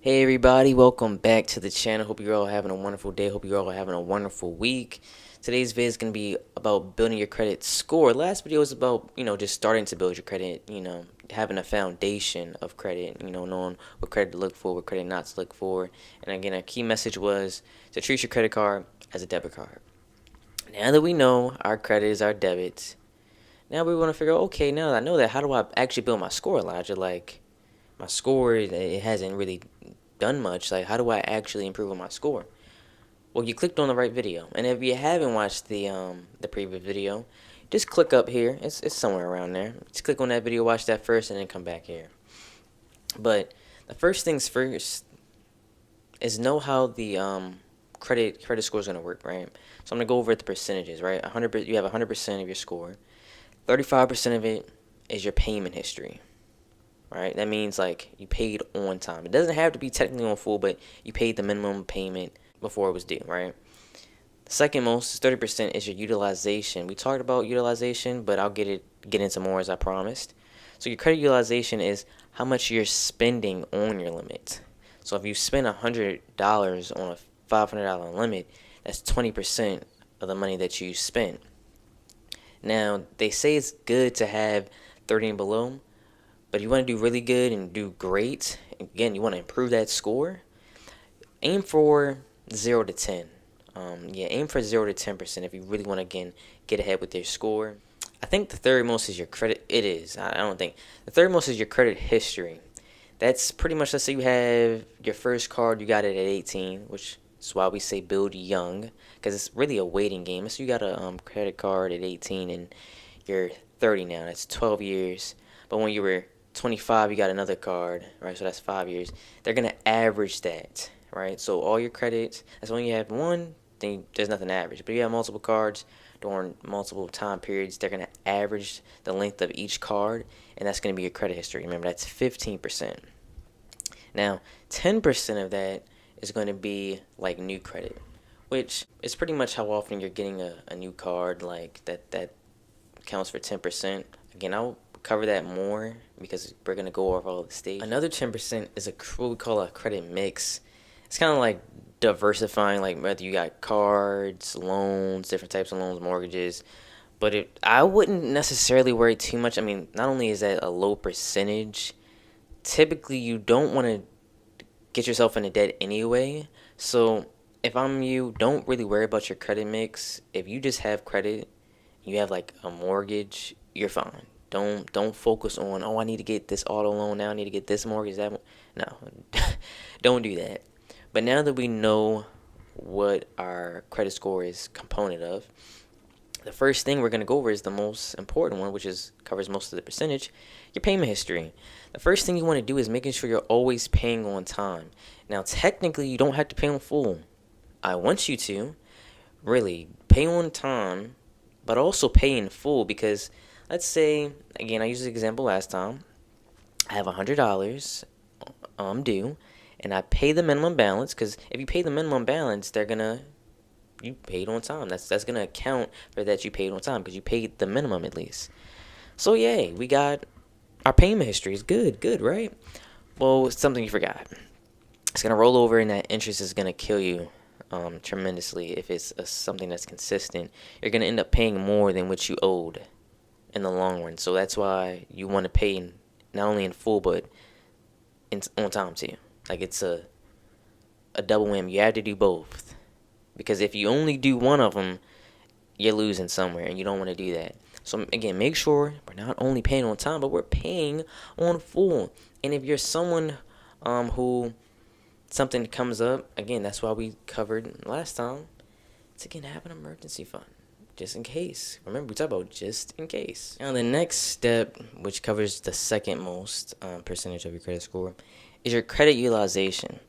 Hey everybody, welcome back to the channel. Hope you're all having a wonderful day. Hope you're all having a wonderful week. Today's video is going to be about building your credit score. Last video was about, just starting to build your credit, having a foundation of credit, knowing what credit to look for, what credit not to look for. And again, a key message was to treat your credit card as a debit card. Now that we know our credit is our debit, now we want to figure out, okay, now that I know that, how do I actually build my score, Elijah? Like, my score, it hasn't really done much. Like, how do I actually improve on my score? Well, you clicked on the right video, and if you haven't watched the previous video, just click up here. It's somewhere around there. Just click on that video, watch that first, and then come back here. But the first things first is know how the credit score is gonna work, right? So I'm gonna go over the percentages, right? 100, you have 100% of your score. 35% of it is your payment history. Right, that means like you paid on time. It doesn't have to be technically on full, but you paid the minimum payment before it was due, right? The second most, 30%, is your utilization. We talked about utilization, but I'll get into more as I promised. So your credit utilization is how much you're spending on your limit. So if you spend $100 on a $500 limit, that's 20% of the money that you spent. Now, they say it's good to have 30 and below, but you want to do really good and do great. Again, you want to improve that score. Aim for 0 to 10. Aim for 0 to 10% if you really want to, again, get ahead with your score. I think the third most is your credit. It is. I don't think. The third most is your credit history. That's pretty much, let's say you have your first card, you got it at 18, which is why we say build young, because it's really a waiting game. So you got a credit card at 18 and you're 30 now. That's 12 years. But when you were 25, you got another card, right? So that's 5 years. They're gonna average that, right? So all your credits, that's when you have one, then there's nothing to average. But if you have multiple cards during multiple time periods, they're gonna average the length of each card, and that's gonna be your credit history. Remember, that's 15%. Now, 10% of that is going to be like new credit, which is pretty much how often you're getting a new card. Like that counts for 10%. Again, I'll cover that more because we're going to go over all the stages. Another 10% is what we call a credit mix. It's kind of like diversifying, like whether you got cards, loans, different types of loans, mortgages. But I wouldn't necessarily worry too much. I mean, not only is that a low percentage, typically you don't want to get yourself into debt anyway. So if I'm you, don't really worry about your credit mix. If you just have credit, you have like a mortgage, you're fine. Don't focus on, oh, I need to get this auto loan now, I need to get this mortgage, that one. No, don't do that. But now that we know what our credit score is component of, the first thing we're going to go over is the most important one, which covers most of the percentage, your payment history. The first thing you want to do is making sure you're always paying on time. Now, technically, you don't have to pay on full. I want you to really pay on time, but also pay in full, because let's say, again, I used the example last time. I have $100 due, and I pay the minimum balance, because if you pay the minimum balance, you paid on time. That's gonna account for that you paid on time, because you paid the minimum at least. So yay, we got our payment history is good, right? Well, something you forgot. It's gonna roll over, and that interest is gonna kill you tremendously if it's something that's consistent. You're gonna end up paying more than what you owed in the long run. So that's why you want to pay not only in full, but on time too. Like, it's a double whammy. You have to do both, because if you only do one of them, you're losing somewhere, and you don't want to do that. So again, make sure we're not only paying on time, but we're paying on full. And if you're someone who something comes up, again, that's why we covered last time, it's again, have an emergency fund, just in case. Remember, we talked about just in case. Now, the next step, which covers the second most percentage of your credit score, is your credit utilization.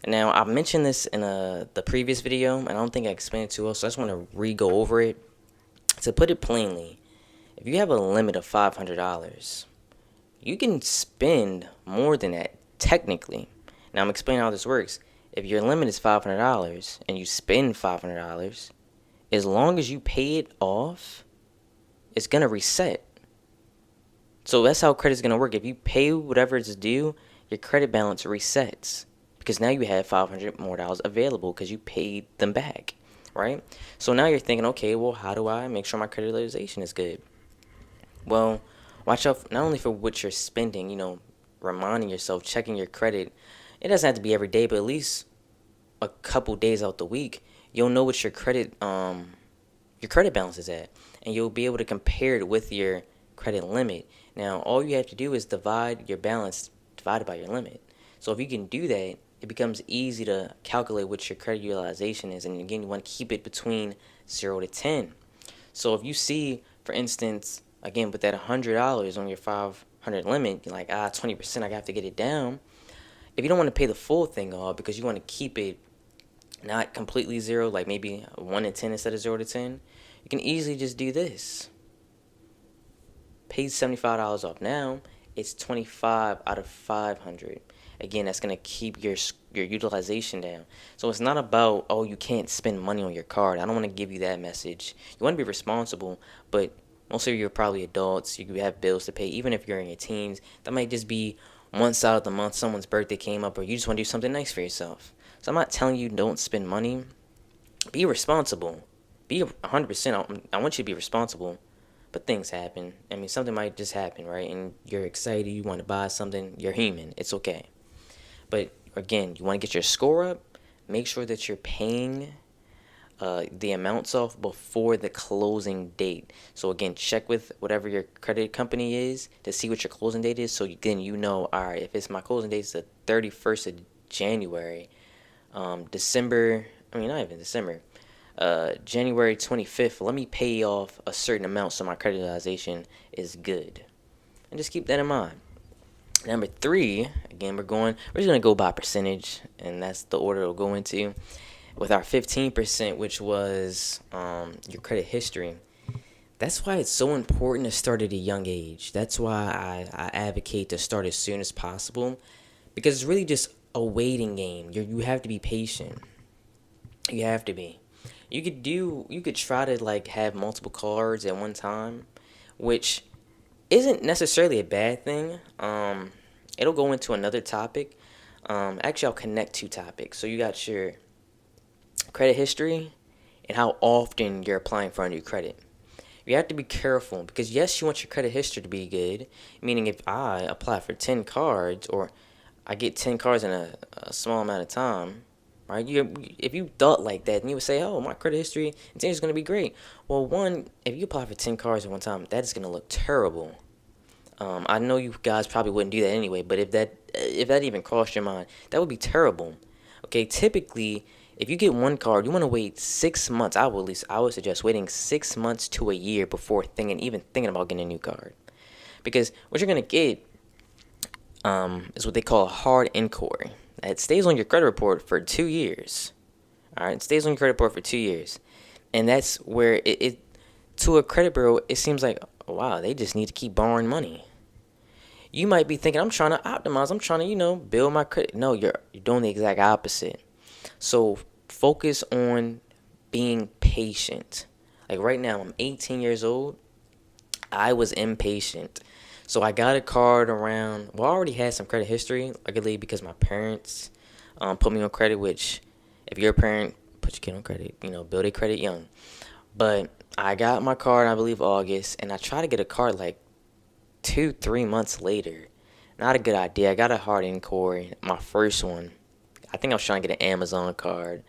Now, I mentioned this in the previous video, and I don't think I explained it too well, so I just want to re-go over it. To put it plainly, if you have a limit of $500, you can spend more than that, technically. Now, I'm explaining how this works. If your limit is $500 and you spend $500, as long as you pay it off, it's going to reset. So that's how credit's going to work. If you pay whatever is due, your credit balance resets, because now you have $500 more available because you paid them back, right? So now you're thinking, okay, well, how do I make sure my credit utilization is good? Well, watch out not only for what you're spending, reminding yourself, checking your credit. It doesn't have to be every day, but at least a couple days out the week, you'll know what your credit balance is at, and you'll be able to compare it with your credit limit. Now, all you have to do is divide your balance divided by your limit. So if you can do that, it becomes easy to calculate what your credit utilization is. And again, you want to keep it between 0 to 10. So if you see, for instance, again, with that $100 on your 500 limit, you're like, 20%, I have to get it down. If you don't want to pay the full thing off because you want to keep it not completely zero, like maybe 1 to 10 instead of 0 to 10, you can easily just do this. Pay $75 off now, it's 25 out of 500. Again, that's going to keep your utilization down. So it's not about, oh, you can't spend money on your card. I don't want to give you that message. You want to be responsible, but most of you are probably adults. You have bills to pay. Even if you're in your teens, that might just be once out of the month someone's birthday came up, or you just want to do something nice for yourself. So I'm not telling you don't spend money. Be responsible. Be 100%. I want you to be responsible. But things happen. I mean, something might just happen, right? And you're excited. You want to buy something. You're human. It's okay. But again, you want to get your score up. Make sure that you're paying the amounts off before the closing date. So again, check with whatever your credit company is to see what your closing date is. So then you know, all right, if it's my closing date is the 31st of January, December, I mean, not even December, January 25th, let me pay off a certain amount so my credit utilization is good. And just keep that in mind. Number 3, again, we're just going to go by percentage, and that's the order it'll go into. With our 15%, which was your credit history, that's why it's so important to start at a young age. That's why I advocate to start as soon as possible, because it's really just a waiting game. You have to be patient. You have to be. You could try to like have multiple cards at one time, which isn't necessarily a bad thing. It'll go into another topic. Actually, I'll connect 2 topics. So you got your credit history and how often you're applying for a new credit. You have to be careful because yes, you want your credit history to be good. Meaning, if I apply for 10 cards or I get 10 cards in a small amount of time, right? If you thought like that, then you would say, "Oh, my credit history and 10 is going to be great." Well, one, if you apply for 10 cards at one time, that is going to look terrible. I know you guys probably wouldn't do that anyway, but if that even crossed your mind, that would be terrible. Okay, typically, if you get one card, you want to wait 6 months. I would suggest waiting 6 months to a year before even thinking about getting a new card, because what you're gonna get is what they call a hard inquiry. It stays on your credit report for 2 years. All right, it stays on your credit report for 2 years, and that's where it to a credit bureau, it seems like, wow, they just need to keep borrowing money. You might be thinking, I'm trying to optimize. I'm trying to, build my credit. No, you're doing the exact opposite. So focus on being patient. Like right now, I'm 18 years old. I was impatient. So I got a card around, well, I already had some credit history, luckily, because my parents put me on credit, which if you're a parent, put your kid on credit, build a credit young. But I got my card, I believe, August, and I tried to get a card like 2-3 months later. Not a good idea. I got a hard inquiry, my first one. I think I was trying to get an Amazon card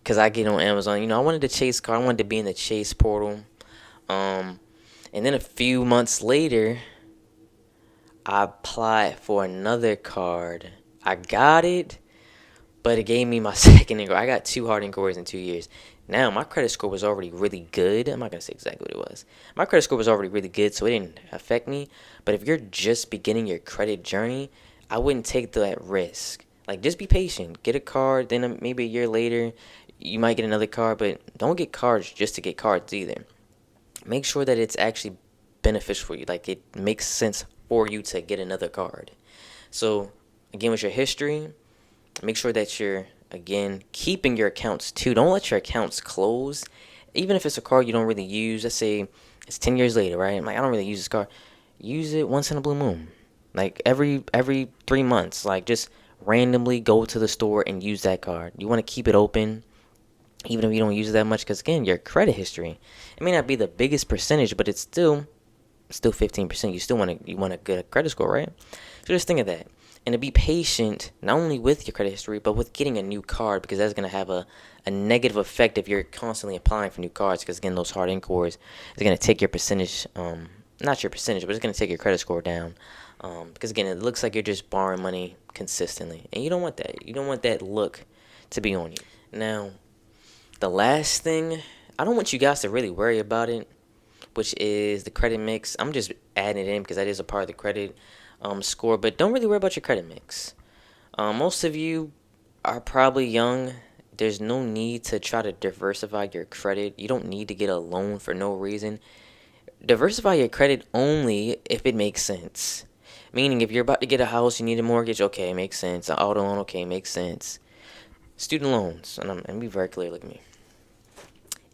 because I get on Amazon. I wanted the Chase card. I wanted to be in the Chase portal. And then a few months later, I applied for another card. I got it, but it gave me my second inquiry. I got 2 hard inquiries in 2 years. Now, my credit score was already really good. I'm not going to say exactly what it was. My credit score was already really good, so it didn't affect me. But if you're just beginning your credit journey, I wouldn't take that risk. Like, just be patient. Get a card, then maybe a year later, you might get another card. But don't get cards just to get cards either. Make sure that it's actually beneficial for you. Like, it makes sense for you to get another card. So, again, with your history, make sure that you're, again, keeping your accounts too. Don't let your accounts close. Even if it's a card you don't really use. Let's say it's 10 years later, right? I'm like, I don't really use this card. Use it once in a blue moon. Like every 3 months. Like just randomly go to the store and use that card. You want to keep it open even if you don't use it that much, because again, your credit history, it may not be the biggest percentage, but it's still 15%. You want a good credit score, right? So just think of that. And to be patient, not only with your credit history, but with getting a new card, because that's going to have a negative effect if you're constantly applying for new cards, because again, those hard cores is going to take your percentage, not your percentage, but it's going to take your credit score down. Because again, it looks like you're just borrowing money consistently, and you don't want that. You don't want that look to be on you. Now, the last thing, I don't want you guys to really worry about it, which is the credit mix. I'm just adding it in because that is a part of the credit score, but don't really worry about your credit mix. Most of you are probably young. There's no need to try to diversify your credit. You don't need to get a loan for no reason. Diversify your credit only if it makes sense. Meaning, if you're about to get a house, you need a mortgage, okay, makes sense. An auto loan, okay, makes sense. Student loans, and be very clear, look at me.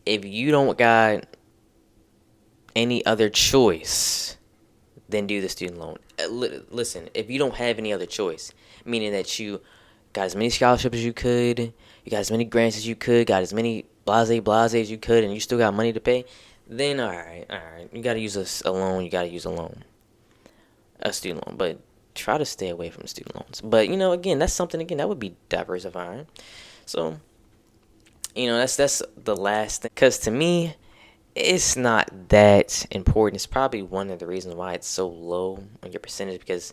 If you don't got any other choice, then do the student loan. Listen, if you don't have any other choice, meaning that you got as many scholarships as you could, you got as many grants as you could, got as many blase as you could, and you still got money to pay, then all right, you got to use a loan. You got to use a student loan, but try to stay away from student loans. But again, that's something that would be diversifying. So that's the last thing, because to me, it's not that important. It's probably one of the reasons why it's so low on your percentage, because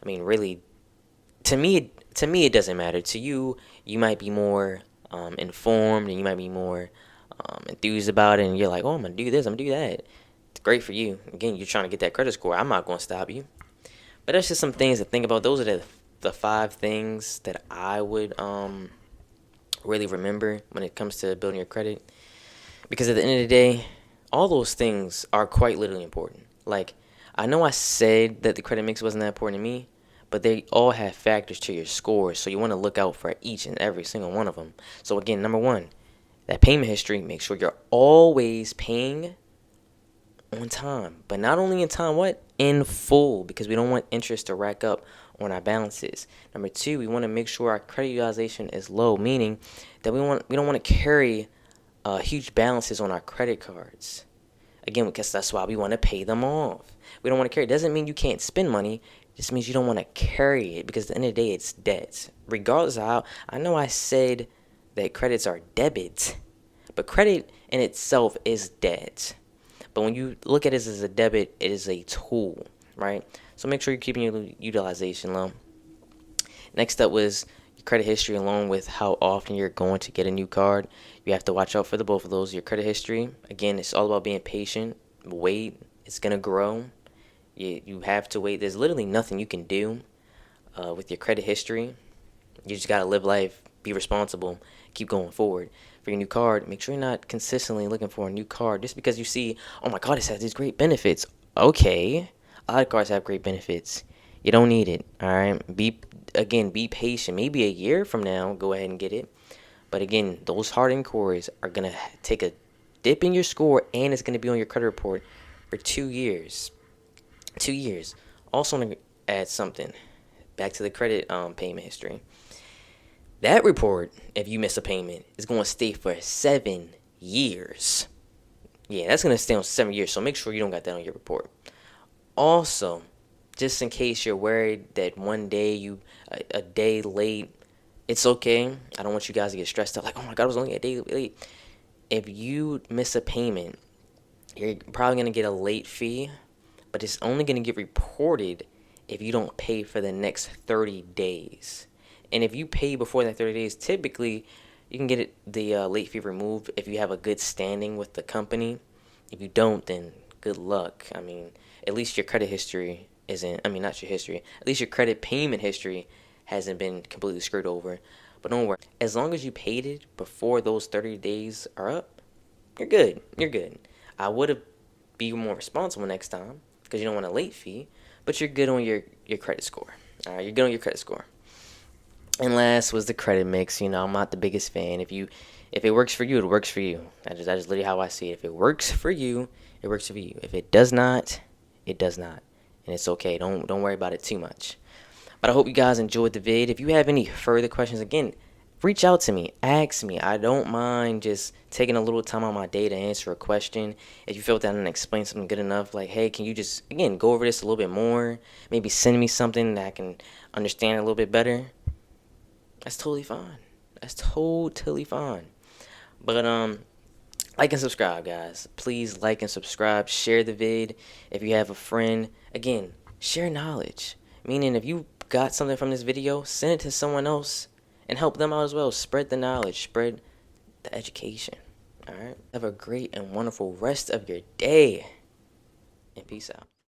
really, to me it doesn't matter. To you, you might be more informed, and you might be more enthused about it, and you're like, oh, I'm gonna do this, I'm gonna do that. It's great for you. Again, you're trying to get that credit score. I'm not gonna stop you. But that's just some things to think about. Those are the 5 things that I would really remember when it comes to building your credit, because at the end of the day, all those things are quite literally important. Like, I know I said that the credit mix wasn't that important to me, but they all have factors to your score, so you want to look out for each and every single one of them. So again, number 1, that payment history. Make sure you're always paying on time, but not only in time, in full, because we don't want interest to rack up on our balances. Number 2, we want to make sure our credit utilization is low, meaning that we don't want to carry huge balances on our credit cards. Again, because that's why we want to pay them off. We don't want to carry. It doesn't mean you can't spend money. It just means you don't want to carry it, because at the end of the day, it's debt. Regardless of how, I know I said that credits are debits, but credit in itself is debt. But when you look at it as a debit, it is a tool, right? So make sure you're keeping your utilization low. Next up was your credit history, along with how often you're going to get a new card. You have to watch out for the both of those. Your credit history, again, it's all about being patient. Wait, it's going to grow. You have to wait. There's literally nothing you can do with your credit history. You just got to live life, be responsible, keep going forward. For your new card, make sure you're not consistently looking for a new card just because you see, oh my god, it has these great benefits. Okay, a lot of cards have great benefits. You don't need it, all right? Be patient. Maybe a year from now, go ahead and get it. But again, those hardened cores are going to take a dip in your score, and it's going to be on your credit report for 2 years. 2 years. Also, want to add something back to the credit payment history. That report, if you miss a payment, is going to stay for 7 years. Yeah, that's going to stay on 7 years, so make sure you don't got that on your report. Also, just in case you're worried that one day a day late, it's okay. I don't want you guys to get stressed out like, oh my god, I was only a day late. If you miss a payment, you're probably going to get a late fee, but it's only going to get reported if you don't pay for the next 30 days. And if you pay before that 30 days, typically you can get the late fee removed if you have a good standing with the company. If you don't, then good luck. At least your credit history not your history. At least your credit payment history hasn't been completely screwed over. But don't worry. As long as you paid it before those 30 days are up, you're good. You're good. I would have be more responsible next time because you don't want a late fee, but you're good on your credit score. All right, you're good on your credit score. And last was the credit mix. I'm not the biggest fan. If it works for you, it works for you. That is literally how I see it. If it works for you, it works for you. If it does not, it does not, and it's okay. Don't worry about it too much. But I hope you guys enjoyed the vid. If you have any further questions, again, reach out to me, ask me. I don't mind just taking a little time on my day to answer a question. If you felt that I didn't explain something good enough, like, hey, can you just, again, go over this a little bit more? Maybe send me something that I can understand a little bit better. That's totally fine. That's totally fine. But, like and subscribe, guys. Please like and subscribe. Share the vid. If you have a friend, again, share knowledge. Meaning, if you got something from this video, send it to someone else and help them out as well. Spread the knowledge. Spread the education. All right. Have a great and wonderful rest of your day. And peace out.